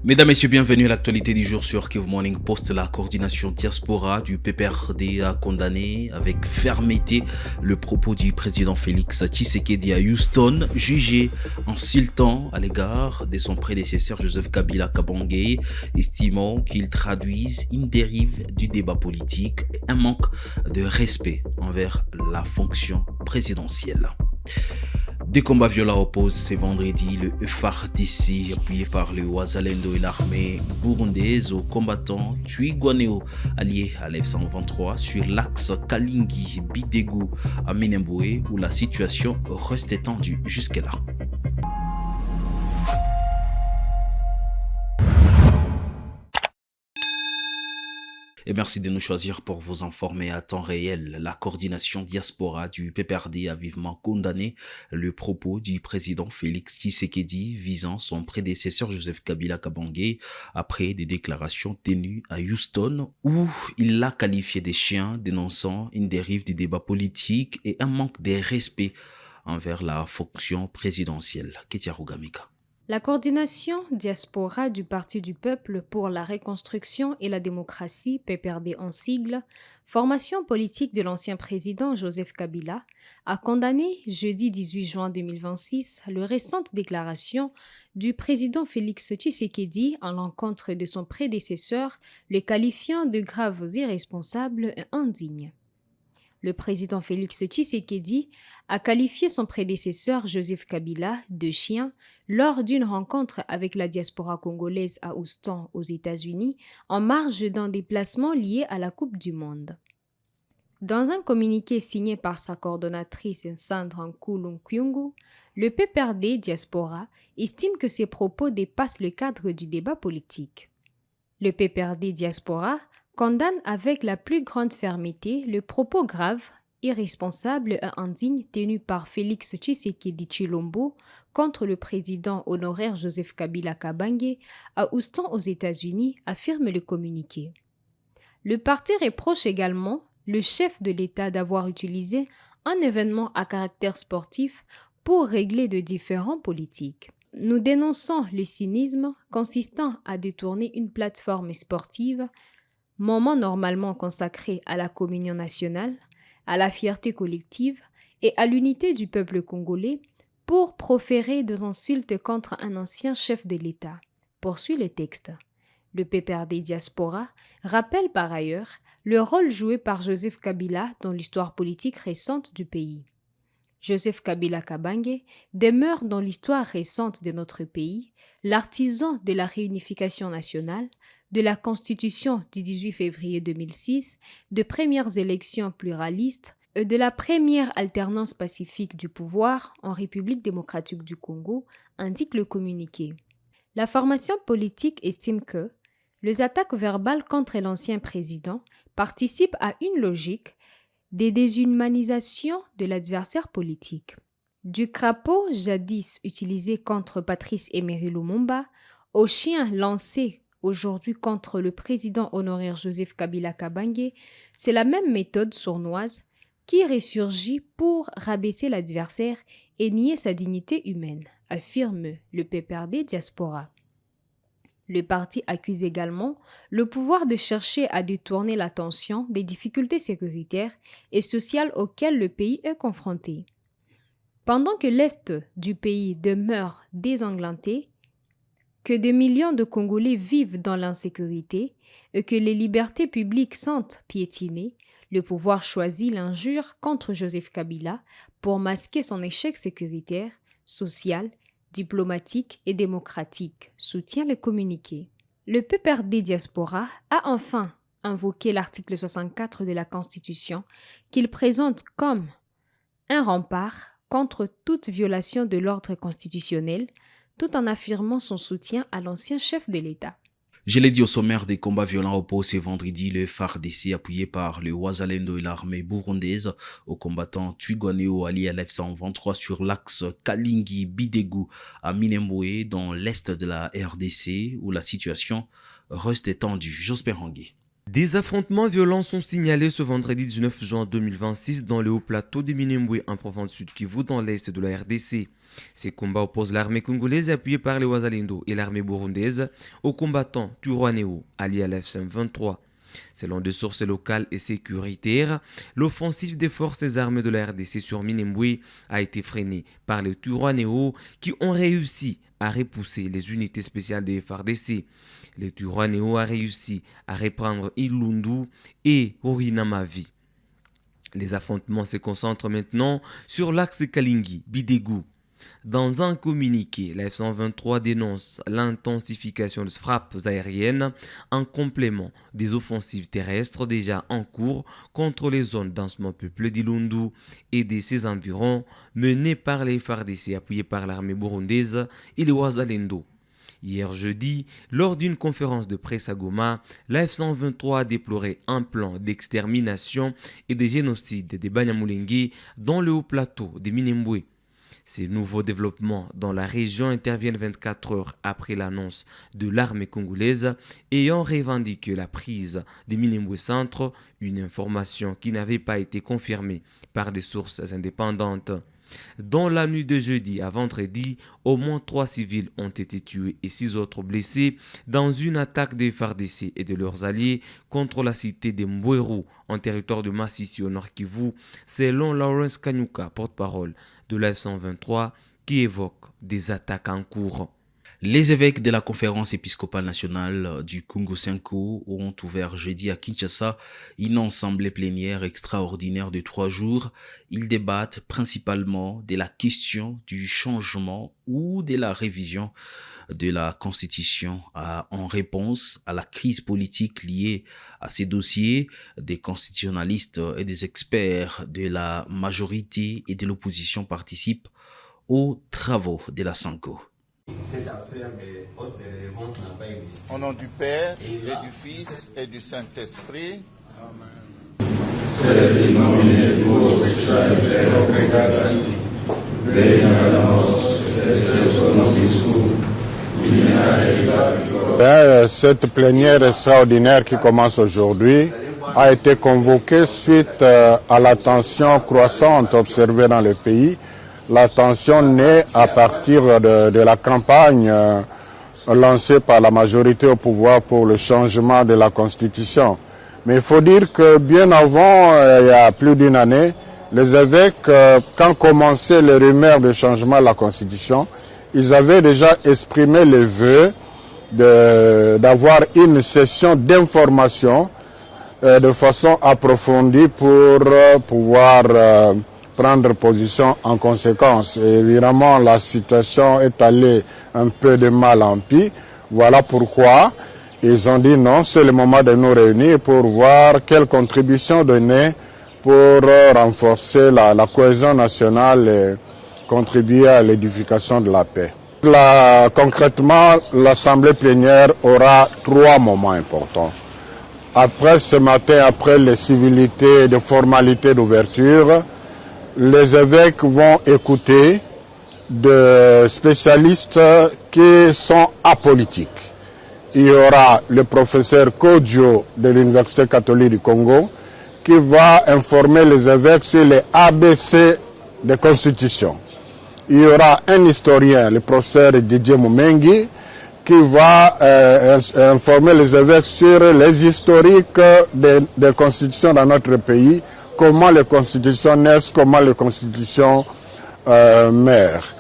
Mesdames, Messieurs, bienvenue à l'actualité du jour sur Kivu Morning Post. La coordination diaspora du PPRD a condamné avec fermeté le propos du président Félix Tshisekedi à Houston, jugé insultant à l'égard de son prédécesseur Joseph Kabila Kabange, estimant qu'il traduise une dérive du débat politique et un manque de respect envers la fonction présidentielle. Des combats violents opposent ce vendredi le FARDC appuyé par le Wazalendo et l'armée burundaise aux combattants Twirwaneho alliés à l'F-123 sur l'axe Kalingi-Bidegu à Minembwe où la situation reste tendue jusque-là. Et merci de nous choisir pour vous informer à temps réel. La coordination diaspora du PPRD a vivement condamné le propos du président Félix Tshisekedi visant son prédécesseur Joseph Kabila Kabange après des déclarations tenues à Houston où il l'a qualifié de chien, dénonçant une dérive du débat politique et un manque de respect envers la fonction présidentielle. Ketia Rugamika. La coordination diaspora du Parti du peuple pour la reconstruction et la démocratie, PPRD en sigle, formation politique de l'ancien président Joseph Kabila, a condamné jeudi 18 juin 2026 la récente déclaration du président Félix Tshisekedi à l'encontre de son prédécesseur, le qualifiant de graves irresponsables et indignes. Le président Félix Tshisekedi a qualifié son prédécesseur Joseph Kabila de chien lors d'une rencontre avec la diaspora congolaise à Houston aux États-Unis en marge d'un déplacement lié à la Coupe du Monde. Dans un communiqué signé par sa coordonnatrice Sandra Nkulunkyungu, le PPRD Diaspora estime que ces propos dépassent le cadre du débat politique. Le PPRD Diaspora condamne avec la plus grande fermeté le propos grave, irresponsable et indigne tenu par Félix Tshisekedi Tshilombo contre le président honoraire Joseph Kabila Kabange à Houston aux États-Unis, affirme le communiqué. Le parti reproche également le chef de l'État d'avoir utilisé un événement à caractère sportif pour régler de différends politiques. Nous dénonçons le cynisme consistant à détourner une plateforme sportive, moment normalement consacré à la communion nationale, à la fierté collective et à l'unité du peuple congolais, pour proférer des insultes contre un ancien chef de l'État, poursuit le texte. Le PPRD Diaspora rappelle par ailleurs le rôle joué par Joseph Kabila dans l'histoire politique récente du pays. Joseph Kabila Kabange demeure dans l'histoire récente de notre pays l'artisan de la réunification nationale, de la Constitution du 18 février 2006, de premières élections pluralistes et de la première alternance pacifique du pouvoir en République démocratique du Congo, indique le communiqué. La formation politique estime que les attaques verbales contre l'ancien président participent à une logique de déshumanisation de l'adversaire politique. Du crapaud jadis utilisé contre Patrice Emery Lumumba au chien lancé aujourd'hui contre le président honoraire Joseph Kabila Kabange, c'est la même méthode sournoise qui ressurgit pour rabaisser l'adversaire et nier sa dignité humaine, affirme le PPRD Diaspora. Le parti accuse également le pouvoir de chercher à détourner l'attention des difficultés sécuritaires et sociales auxquelles le pays est confronté. Pendant que l'Est du pays demeure désenglanté, que des millions de Congolais vivent dans l'insécurité et que les libertés publiques sont piétinées, le pouvoir choisit l'injure contre Joseph Kabila pour masquer son échec sécuritaire, social, diplomatique et démocratique, soutient le communiqué. Le PPRD Diaspora a enfin invoqué l'article 64 de la Constitution qu'il présente comme un rempart contre toute violation de l'ordre constitutionnel, tout en affirmant son soutien à l'ancien chef de l'État. Je l'ai dit au sommaire, des combats violents opposent ce vendredi le FARDC appuyé par le Wazalendo et l'armée burundaise aux combattants Twirwaneho alliés à l'F-123 sur l'axe Kalingi-Bidegu à Minembwe dans l'est de la RDC où la situation reste tendue. Josper Hangui. Des affrontements violents sont signalés ce vendredi 19 juin 2026 dans le haut plateau de Minembwe en province Sud Kivu dans l'est de la RDC. Ces combats opposent l'armée congolaise appuyée par les Wazalendo et l'armée burundaise aux combattants Turwanéo alliés à la F-23. Selon des sources locales et sécuritaires, l'offensive des forces armées de la RDC sur Minembwe a été freinée par les Turwanéo qui ont réussi à repousser les unités spéciales des FARDC. Les Turwanéo ont réussi à reprendre Ilundu et Orinamavi. Les affrontements se concentrent maintenant sur l'axe Kalingi-Bidégou. Dans un communiqué, la F-123 dénonce l'intensification des frappes aériennes en complément des offensives terrestres déjà en cours contre les zones densément peuplées d'Ilundu et de ses environs menées par les FARDC appuyés par l'armée burundaise et les Wazalendo. Hier jeudi, lors d'une conférence de presse à Goma, la F-123 a déploré un plan d'extermination et de génocide des Banyamulenge dans le haut plateau de Minembwe. Ces nouveaux développements dans la région interviennent 24 heures après l'annonce de l'armée congolaise ayant revendiqué la prise de Minembwe Centre, une information qui n'avait pas été confirmée par des sources indépendantes. Dans la nuit de jeudi à vendredi, au moins 3 civils ont été tués et 6 autres blessés dans une attaque des FARDC et de leurs alliés contre la cité de Mbweru en territoire de Massissi au Nord Kivu, selon Lawrence Kanyuka, porte-parole de la F-123, qui évoque des attaques en cours. Les évêques de la conférence épiscopale nationale du Congo-Cinco ont ouvert jeudi à Kinshasa une assemblée plénière extraordinaire de 3 jours. Ils débattent principalement de la question du changement ou de la révision de la Constitution en réponse à la crise politique liée à ces dossiers. Des constitutionnalistes et des experts de la majorité et de l'opposition participent aux travaux de la Sanko. Cette affaire de hausse de relevance n'a pas existé. Au nom du Père, et du Fils, et du Saint-Esprit. Cette plénière extraordinaire qui commence aujourd'hui a été convoquée suite à la tension croissante observée dans le pays. La tension naît à partir de la campagne lancée par la majorité au pouvoir pour le changement de la Constitution. Mais il faut dire que bien avant, il y a plus d'une année, les évêques, quand commençaient les rumeurs de changement de la Constitution, ils avaient déjà exprimé le vœu d'avoir une session d'information de façon approfondie pour pouvoir prendre position en conséquence. Et évidemment, la situation est allée un peu de mal en pis. Voilà pourquoi ils ont dit non, c'est le moment de nous réunir pour voir quelle contribution donner pour renforcer la cohésion nationale et contribuer à l'édification de la paix. Concrètement, l'Assemblée plénière aura 3 moments importants. Après ce matin, après les civilités de formalités d'ouverture, les évêques vont écouter des spécialistes qui sont apolitiques. Il y aura le professeur Kodjo de l'Université catholique du Congo qui va informer les évêques sur les ABC de Constitution. Il y aura un historien, le professeur Didier Moumengi, qui va informer les évêques sur les historiques des constitutions dans notre pays, comment les constitutions naissent, comment les constitutions meurent.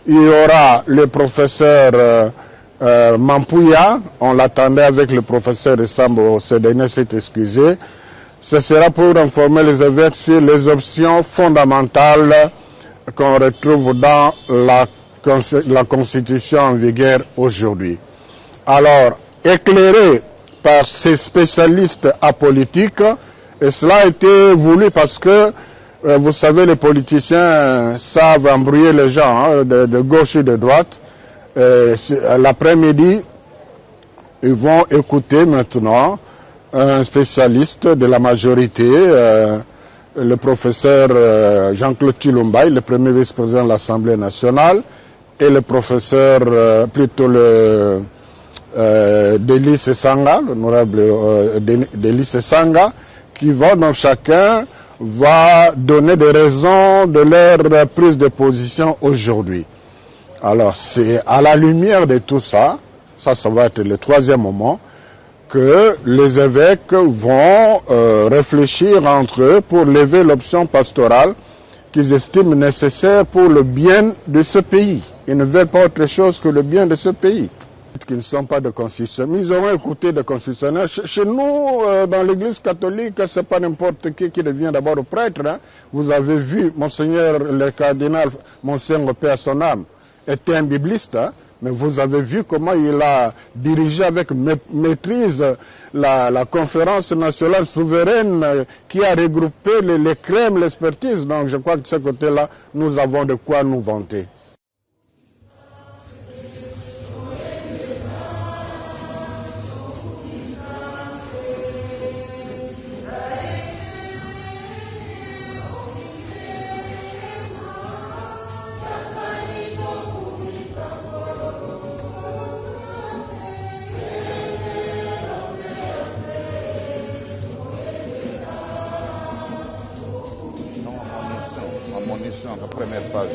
Il y aura le professeur Mampouya, on l'attendait avec le professeur Sambo, ce dernier s'est excusé. Ce sera pour informer les évêques sur les options fondamentales qu'on retrouve dans la Constitution en vigueur aujourd'hui. Alors, éclairé par ces spécialistes apolitiques, et cela a été voulu parce que, vous savez, les politiciens savent embrouiller les gens, de gauche et de droite. L'après-midi, ils vont écouter maintenant un spécialiste de la majorité, le professeur Jean-Claude Chilumbaï, le premier vice-président de l'Assemblée nationale, et le professeur, Delis Sanga, l'honorable Delis Sanga, qui va donc chacun va donner des raisons de leur prise de position aujourd'hui. Alors c'est à la lumière de tout ça, ça va être le troisième moment, que les évêques vont réfléchir entre eux pour lever l'option pastorale qu'ils estiment nécessaire pour le bien de ce pays. Ils ne veulent pas autre chose que le bien de ce pays. Qui ne sont pas de constitutionnels. Ils auront écouté des constitutionnels. Chez nous, dans l'église catholique, ce n'est pas n'importe qui devient d'abord prêtre. Hein. Vous avez vu, Monseigneur le cardinal, Monseigneur paix à son âme, était un bibliste. Hein. Mais vous avez vu comment il a dirigé avec maîtrise la conférence nationale souveraine qui a regroupé les crèmes, l'expertise. Donc je crois que de ce côté-là, nous avons de quoi nous vanter. La première page.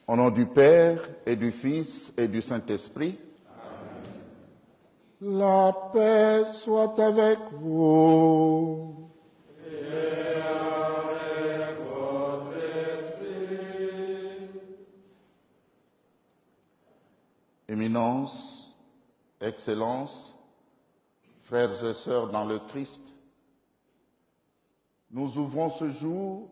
Au nom du Père et du Fils et du Saint-Esprit. La paix soit avec vous. Et avec votre esprit. Éminence, Excellence, frères et sœurs dans le Christ, nous ouvrons ce jour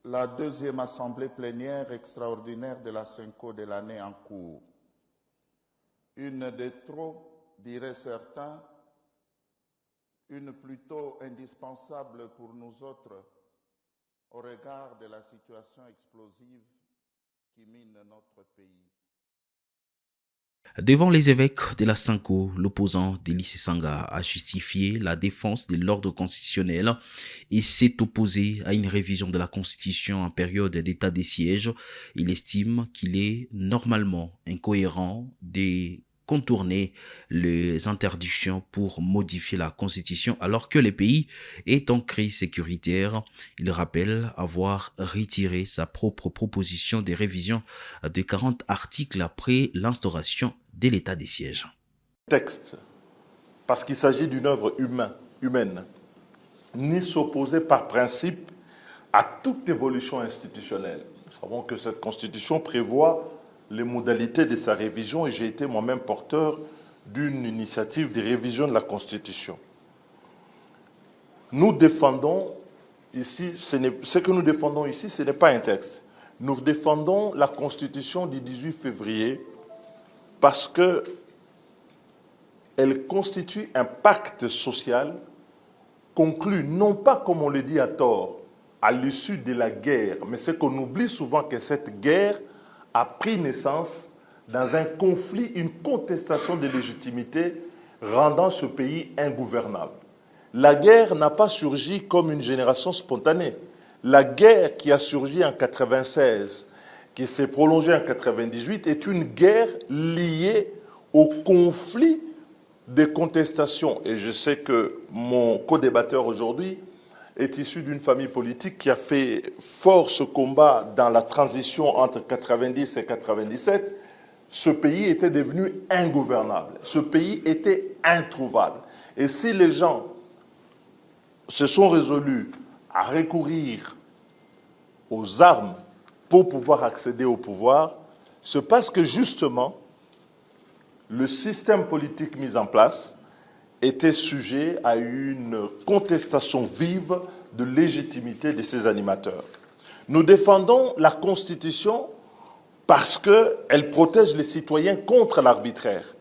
la deuxième assemblée plénière extraordinaire de la Cinco de l'année en cours. Une de trop, diraient certains, une plutôt indispensable pour nous autres au regard de la situation explosive qui mine notre pays. Devant les évêques de la Cinco, l'opposant Delis Sanga a justifié la défense de l'ordre constitutionnel et s'est opposé à une révision de la Constitution en période d'état de siège. Il estime qu'il est normalement incohérent de contourner les interdictions pour modifier la Constitution alors que le pays est en crise sécuritaire. Il rappelle avoir retiré sa propre proposition de révision de 40 articles après l'instauration de l'état de siège. Texte, parce qu'il s'agit d'une œuvre humaine, ni s'opposer par principe à toute évolution institutionnelle. Nous savons que cette Constitution prévoit les modalités de sa révision et j'ai été moi-même porteur d'une initiative de révision de la Constitution. Nous défendons ici, ce que nous défendons ici, ce n'est pas un texte. Nous défendons la Constitution du 18 février parce qu'elle constitue un pacte social conclu, non pas comme on le dit à tort, à l'issue de la guerre, mais c'est qu'on oublie souvent que cette guerre a pris naissance dans un conflit, une contestation de légitimité rendant ce pays ingouvernable. La guerre n'a pas surgi comme une génération spontanée. La guerre qui a surgi en 1996, qui s'est prolongée en 1998, est une guerre liée au conflit de contestation. Et je sais que mon co-débatteur aujourd'hui est issu d'une famille politique qui a fait fort ce combat dans la transition entre 90 et 97. Ce pays était devenu ingouvernable. Ce pays était introuvable. Et si les gens se sont résolus à recourir aux armes pour pouvoir accéder au pouvoir, c'est parce que justement, le système politique mis en place était sujet à une contestation vive de légitimité de ses animateurs. Nous défendons la Constitution parce qu'elle protège les citoyens contre l'arbitraire.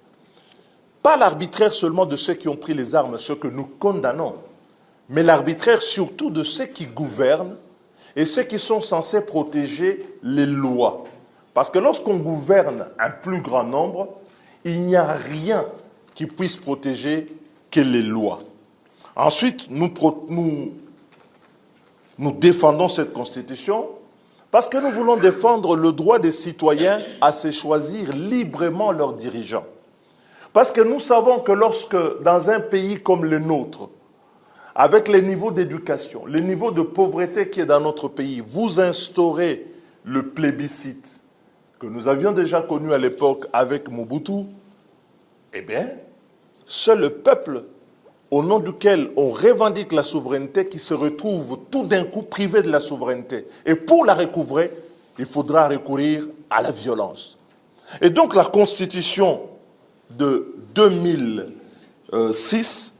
Pas l'arbitraire seulement de ceux qui ont pris les armes, ceux que nous condamnons, mais l'arbitraire surtout de ceux qui gouvernent et ceux qui sont censés protéger les lois. Parce que lorsqu'on gouverne un plus grand nombre, il n'y a rien qui puisse protéger que les lois. Ensuite, nous défendons cette Constitution parce que nous voulons défendre le droit des citoyens à se choisir librement leurs dirigeants. Parce que nous savons que lorsque, dans un pays comme le nôtre, avec les niveaux d'éducation, les niveaux de pauvreté qui est dans notre pays, vous instaurez le plébiscite que nous avions déjà connu à l'époque avec Mobutu, eh bien, seul le peuple au nom duquel on revendique la souveraineté qui se retrouve tout d'un coup privé de la souveraineté. Et pour la recouvrer, il faudra recourir à la violence. Et donc la Constitution de 2006,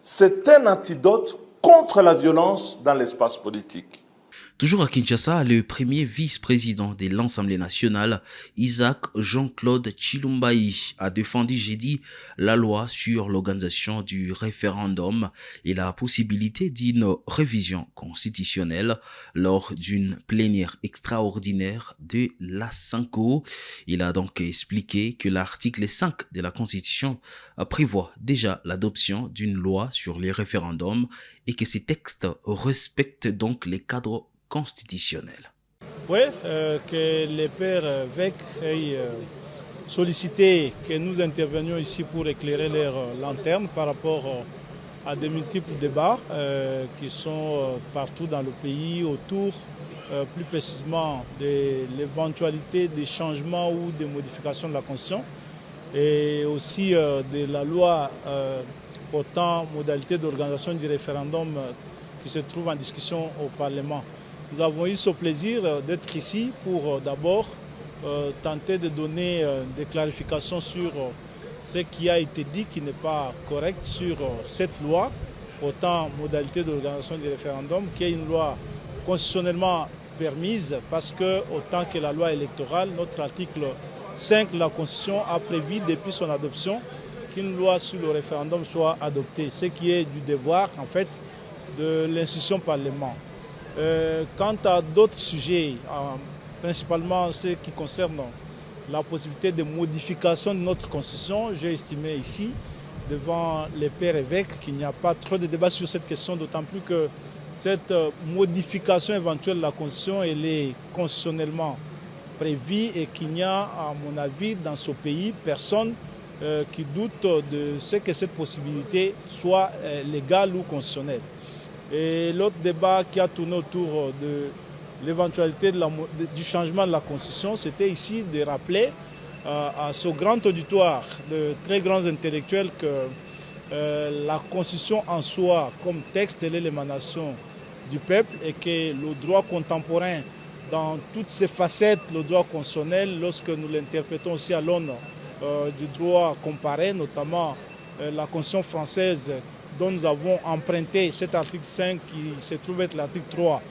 c'est un antidote contre la violence dans l'espace politique. Toujours à Kinshasa, le premier vice-président de l'Assemblée nationale, Isaac Jean-Claude Tshilumbaï, a défendu jeudi la loi sur l'organisation du référendum et la possibilité d'une révision constitutionnelle lors d'une plénière extraordinaire de la SENCO. Il a donc expliqué que l'article 5 de la Constitution prévoit déjà l'adoption d'une loi sur les référendums et que ces textes respectent donc les cadres constitutionnel. Oui, que les pères évêques aient sollicité que nous intervenions ici pour éclairer leurs lanternes par rapport à de multiples débats qui sont partout dans le pays autour, plus précisément de l'éventualité des changements ou des modifications de la Constitution et aussi de la loi portant modalité d'organisation du référendum qui se trouve en discussion au Parlement. Nous avons eu ce plaisir d'être ici pour d'abord tenter de donner des clarifications sur ce qui a été dit qui n'est pas correct sur cette loi, autant modalité d'organisation du référendum, qui est une loi constitutionnellement permise parce que, autant que la loi électorale, notre article 5 de la Constitution a prévu depuis son adoption qu'une loi sur le référendum soit adoptée, ce qui est du devoir en fait de l'institution Parlement. Quant à d'autres sujets, principalement ceux qui concernent la possibilité de modification de notre Constitution, j'ai estimé ici, devant les pères évêques, qu'il n'y a pas trop de débat sur cette question, d'autant plus que cette modification éventuelle de la Constitution, elle est constitutionnellement prévue et qu'il n'y a, à mon avis, dans ce pays, personne qui doute de ce que cette possibilité soit légale ou constitutionnelle. Et l'autre débat qui a tourné autour de l'éventualité du changement de la Constitution, c'était ici de rappeler à ce grand auditoire de très grands intellectuels que la Constitution en soi, comme texte, elle est l'émanation du peuple et que le droit contemporain, dans toutes ses facettes, le droit constitutionnel, lorsque nous l'interprétons aussi à l'aune du droit comparé, notamment la Constitution française, dont nous avons emprunté cet article 5 qui se trouve être l'article 3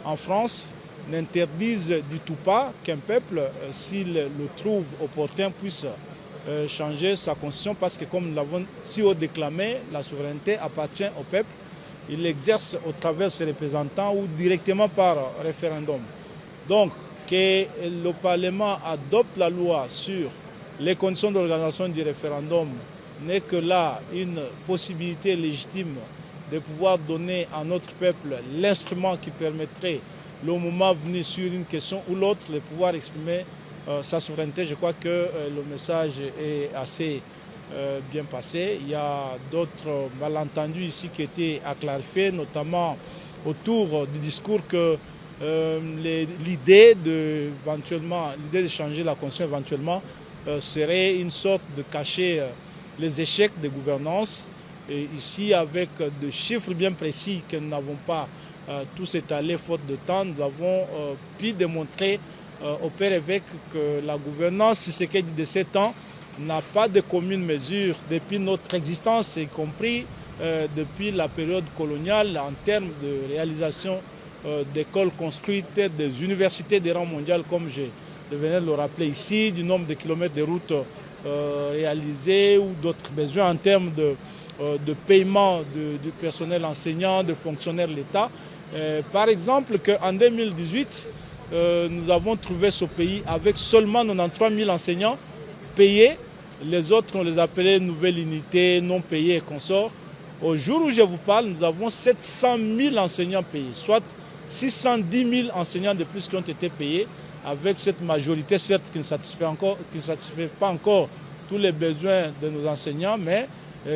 en France, n'interdisent du tout pas qu'un peuple, s'il le trouve opportun, puisse changer sa constitution parce que, comme nous l'avons si haut déclamé, la souveraineté appartient au peuple. Il l'exerce au travers de ses représentants ou directement par référendum. Donc, que le Parlement adopte la loi sur les conditions d'organisation du référendum n'est que là une possibilité légitime de pouvoir donner à notre peuple l'instrument qui permettrait, le moment venu sur une question ou l'autre, de pouvoir exprimer sa souveraineté. Je crois que le message est assez bien passé. Il y a d'autres malentendus ici qui étaient à clarifier, notamment autour du discours que l'idée de changer la Constitution éventuellement serait une sorte de cacher les échecs de gouvernance. Et ici, avec des chiffres bien précis que nous n'avons pas tous étalés faute de temps, nous avons pu démontrer au père évêque que la gouvernance Tshisekedi de 7 ans n'a pas de commune mesure depuis notre existence, y compris depuis la période coloniale en termes de réalisation d'écoles construites, des universités de rang mondial, comme j'ai je venais de le rappeler ici, du nombre de kilomètres de routes réalisés ou d'autres besoins en termes de paiement du personnel enseignant, de fonctionnaires de l'État. Par exemple, qu'en 2018, nous avons trouvé ce pays avec seulement 93 000 enseignants payés. Les autres, on les appelait nouvelles unités, non payées et consorts. Au jour où je vous parle, nous avons 700 000 enseignants payés, soit 610 000 enseignants de plus qui ont été payés, avec cette majorité, certes, qui ne satisfait pas encore tous les besoins de nos enseignants, mais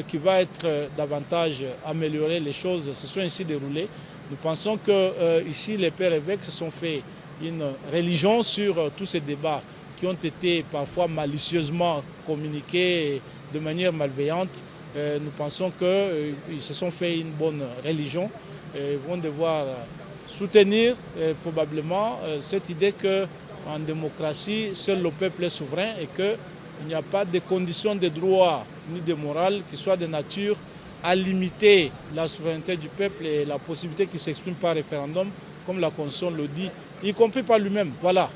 qui va être davantage améliorée. Les choses se sont ainsi déroulées. Nous pensons que ici, les pères évêques se sont fait une religion sur tous ces débats qui ont été parfois malicieusement communiqués de manière malveillante. Nous pensons qu'ils se sont fait une bonne religion et vont devoir soutenir probablement cette idée qu'en démocratie, seul le peuple est souverain et qu'il n'y a pas de conditions de droit ni de morale qui soient de nature à limiter la souveraineté du peuple et la possibilité qu'il s'exprime par référendum, comme la Constitution le dit, y compris par lui-même. Voilà.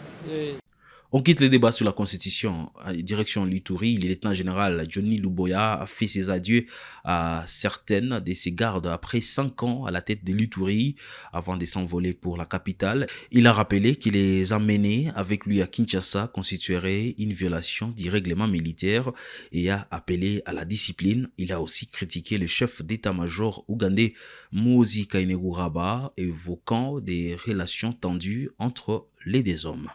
On quitte le débat sur la Constitution. Direction l'Ituri, le lieutenant-général Johnny Luboya a fait ses adieux à certaines de ses gardes après 5 ans à la tête de l'Ituri avant de s'envoler pour la capitale. Il a rappelé que les emmener avec lui à Kinshasa constituerait une violation du règlement militaire et a appelé à la discipline. Il a aussi critiqué le chef d'état-major ougandais Muhoozi Kainerugaba, évoquant des relations tendues entre les deux hommes.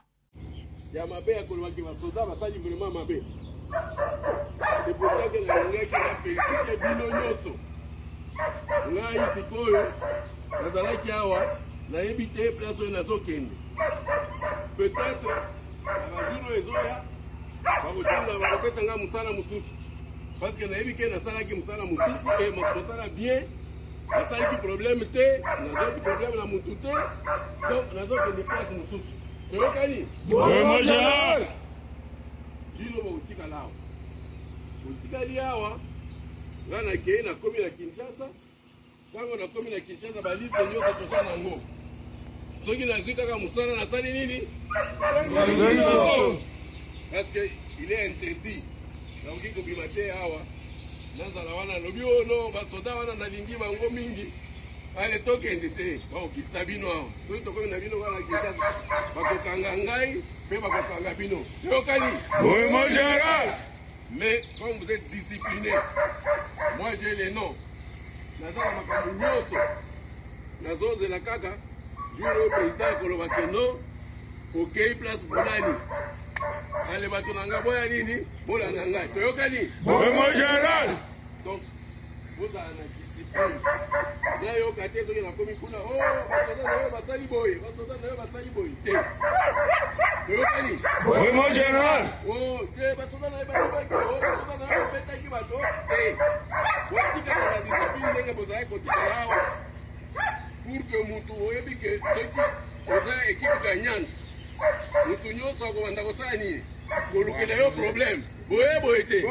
Ya mabe ya kolwaki basoda basali vraiment mabe. C'est pour ça que la ngaki na félicite bino nyoso. Ngai sikoyo nazalaki awa na ebite place na zokende. Peut-être abajuro ezoya bakotinga bakopesa nga musala mususu. Parce que na ebike na salaki musala mususu et musala bien. Nasalaki problème te, nazaki problème na mutu te. Donc nazokende place mususu. Tokani. Mon général. Dino botika lao. Botika liawa. Ngana ke na komi na Kinshasa. Tango na komi na Kinshasa balise nyoto tosana ngo. Soki na zika kaka musana na sali nini? Parce que il est interdit. Na ukiko bimate hawa. Nanzala wana lobi ono basoda wana na lingi bango mingi. Ale tokende te bakokitisa bino awa soki tokomi na bino wana Kinshasa bakokanga ngai mpe bakokanga bino yokani Mon général. mais comme vous êtes discipliné moi j'ai les noms naza na makambo nyonso nazozela kaka jour oyo président akoloba ke no okei place bolani ale bato na ngai boya nini bolanda ngai toyokani Mon général. donc bozala na discipline ya yoka te soki nakomi kuna basoda na yo basali boye basoda na yo basali boye te toyokani Mon général. te basoda na yo basibaki basoda na yo betaki bato te botikaka na discipline ndenge bozalaki kotikala awa pour que mutu oyebi ke soki oza ekipe gagnante mutu nyonso akobanda kosala nini kolukela yo problème boye boye te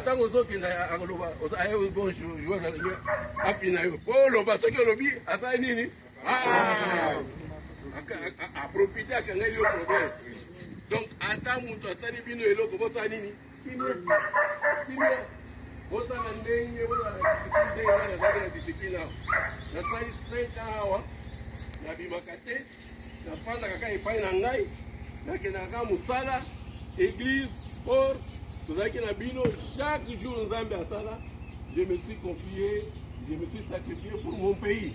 ntango ozokenda akoloba aye bon joueur apina yo po oloba soki olobi asali nini aprofite akangeli yo problème donc ata mutu asali bino eloko bosala nini kimia bosala ndenge bozala discipline ndenge nazali na discipline awa nasali 5 ans awa nabimaka te nafandaka kaka epai na ngai nakendaka kaka mosala église sport tozalaki na bino chaque jour nzambe asala je me suis confié je me suis sacrifié pour mon pays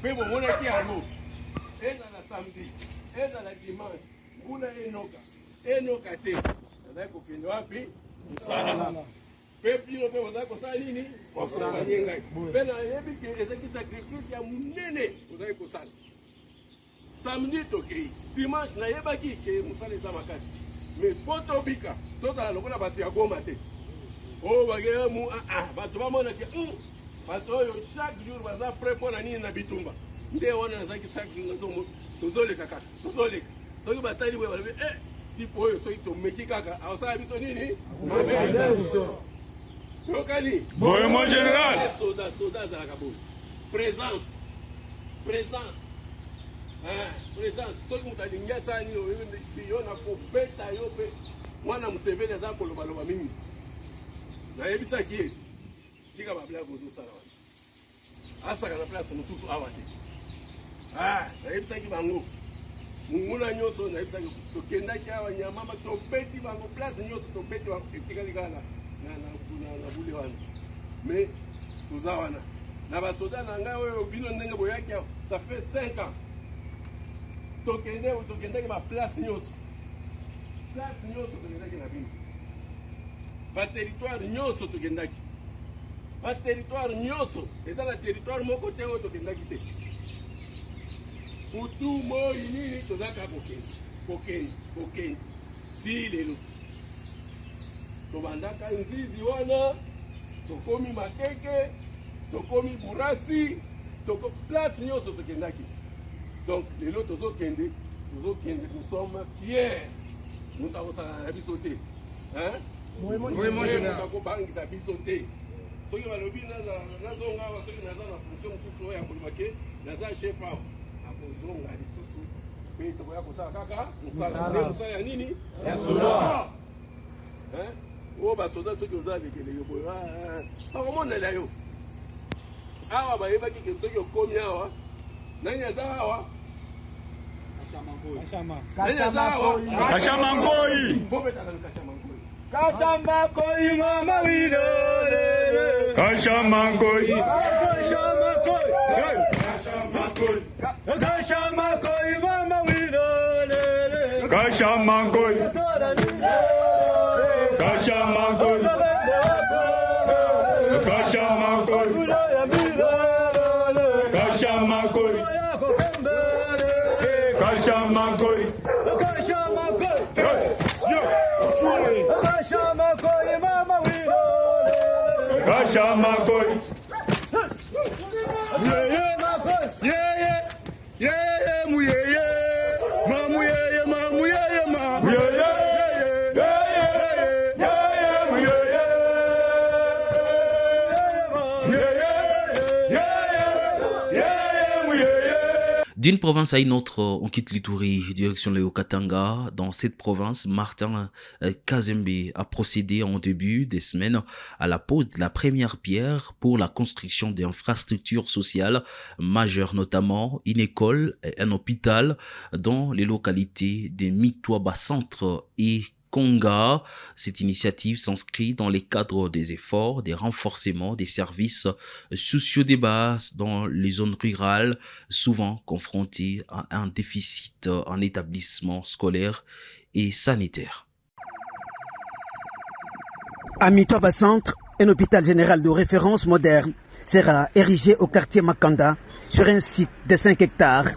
mpe bomonaki yango ezala samedi ezala dimanche kuna enoka te nazali kokende wapi mosala mpe bino mpe bozali kosala nini kokompanye ngai mpe nayebi ke ezalaki sacrifice ya monene ozali kosala samedi tokei dimanche nayebaki ke mosala eza makasi mais po tobika tozala lokola bato ya goma te oyo bakemu bato bamonake bato oyo chaque jour baza prêt mpo na nini na bitumba nde wana nazalaki chaque jour tozoleka kaka tozoleka soki batali boye balobi tipo oyo soki tomeki kaka akosala biso nini yokani Mon général. soda azalaka boye présence présence soki moto alingi asala nini yo na kobeta yo mpe mwana Museveni aza kolobaloba mingi nayebisaki ete tika bablage ozosala wana asaka na place mosusu awa te nayebisaki bango munguna nyonso nayebisaki tokendaki awa nyamama tobeti bango place nyonso tobeti etikali kaka na bule wana mais toza wana na basoda na ngai oyo bino ndenge boyaki awa ça fait 5 ans tokendaki baplace nyonso tokendaki na bino baterritoire nyonso tokendaki baterritoire nyonso eza na territoire moko te oyo tokendaki te kutu moi nini tozaka kokende ti lelo tobandaka nzizi wana tokomi makeke tokomi burasi place nyonso tokendaki. Donc lelo tozokende nous sommes fiers nous avons ça na biso te bakobangisa biso te soki balobi nazonga awa soki naza na fonction mosusu oyo akolobake naza chef awa akozonga lisusu mpe tokoya kosala kaka mosala ya nini ya soda oyo basoda soki oza lekele yo boye bakomonela yo awa bayebaki ke soki okomi awa nani aza awa Kashamangoi Kashamangoi mama wilo Kashamangoi Kashamangoi mama wilo Kashamangoi Kashamangoi Kashamangoi Kashamangoi Kashamangoi Kashamangoi mama wilo Kashamangoi yeah muyeye mamuyeye mamuyeye mamuyeye D'une province à une autre, on quitte l'Ituri, direction le Haut-Katanga. Dans cette province, Martin Kazembe a procédé en début des semaines à la pose de la première pierre pour la construction d'infrastructures sociales majeures, notamment une école et un hôpital dans les localités de Mitwaba Centre et Konga. Cette initiative s'inscrit dans les cadres des efforts des renforcements des services sociaux de base dans les zones rurales, souvent confrontées à un déficit en établissements scolaires et sanitaires. À Mitwaba Centre, un hôpital général de référence moderne sera érigé au quartier Makanda sur un site de 5 hectares.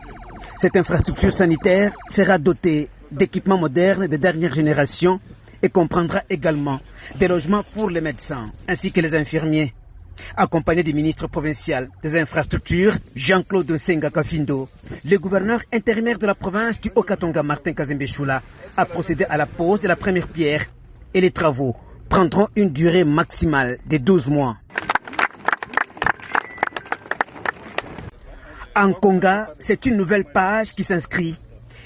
Cette infrastructure sanitaire sera dotée d'équipements modernes de dernière génération et comprendra également des logements pour les médecins ainsi que les infirmiers. Accompagné du ministre provincial des infrastructures, Jean-Claude Nsenga Kafindo, le gouverneur intérimaire de la province du Haut-Katanga, Martin Kazembe Choula, a procédé à la pose de la première pierre et les travaux prendront une durée maximale de 12 mois. En Konga, c'est une nouvelle page qui s'inscrit.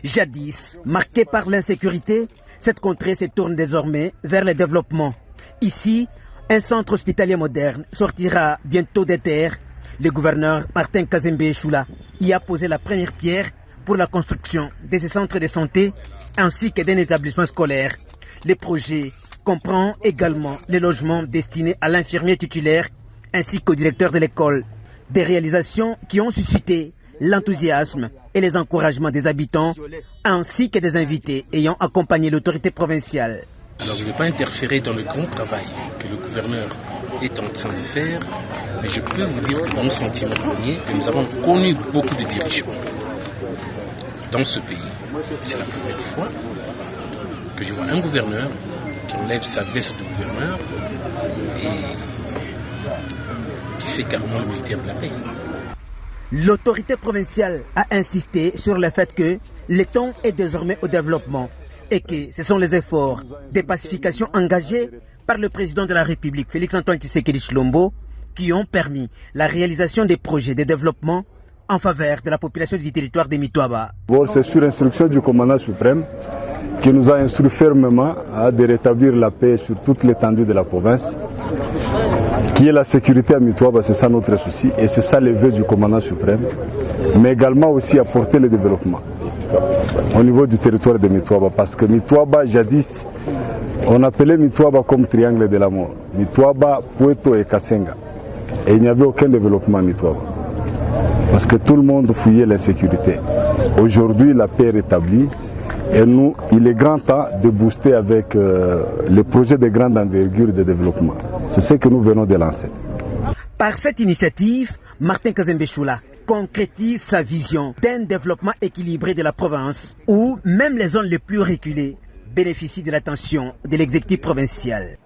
Jadis, marquée par l'insécurité, cette contrée se tourne désormais vers le développement. Ici, un centre hospitalier moderne sortira bientôt des terres. Le gouverneur Martin Kazembe Choula y a posé la première pierre pour la construction de ces centres de santé ainsi que d'un établissement scolaire. Le projet comprend également les logements destinés à l'infirmier titulaire ainsi qu'au directeur de l'école. Des réalisations qui ont suscité l'enthousiasme et les encouragements des habitants, ainsi que des invités ayant accompagné l'autorité provinciale. Alors je ne vais pas interférer dans le grand travail que le gouverneur est en train de faire, mais je peux vous dire que mon sentiment premier, que nous avons connu beaucoup de dirigeants dans ce pays. C'est la première fois que je vois un gouverneur qui enlève sa veste de gouverneur et qui fait carrément le militaire de la paix. L'autorité provinciale a insisté sur le fait que le temps est désormais au développement et que ce sont les efforts de pacification engagés par le président de la République, Félix Antoine Tshisekedi Tshilombo, qui ont permis la réalisation des projets de développement en faveur de la population du territoire de Mitoaba. Bon, c'est sur instruction du commandant suprême qui nous a instruit fermement de rétablir la paix sur toute l'étendue de la province. Qui est la sécurité à Mitoaba, c'est ça notre souci et c'est ça le vœu du commandant suprême, mais également aussi apporter le développement au niveau du territoire de Mitoaba, parce que Mitoaba, jadis, on appelait Mitoaba comme triangle de la mort. Mitoaba, Puerto et Kasenga. Et il n'y avait aucun développement à Mitoaba, parce que tout le monde fouillait l'insécurité. Aujourd'hui, la paix est rétablie. Et nous, il est grand temps de booster avec les projets de grande envergure de développement. C'est ce que nous venons de lancer. Par cette initiative, Martin Kazembe-Choula concrétise sa vision d'un développement équilibré de la province où même les zones les plus reculées bénéficient de l'attention de l'exécutif provincial.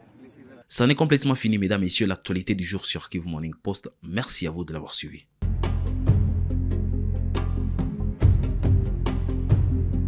Ça en est complètement fini, mesdames et messieurs, l'actualité du jour sur Kivu Morning Post. Merci à vous de l'avoir suivi.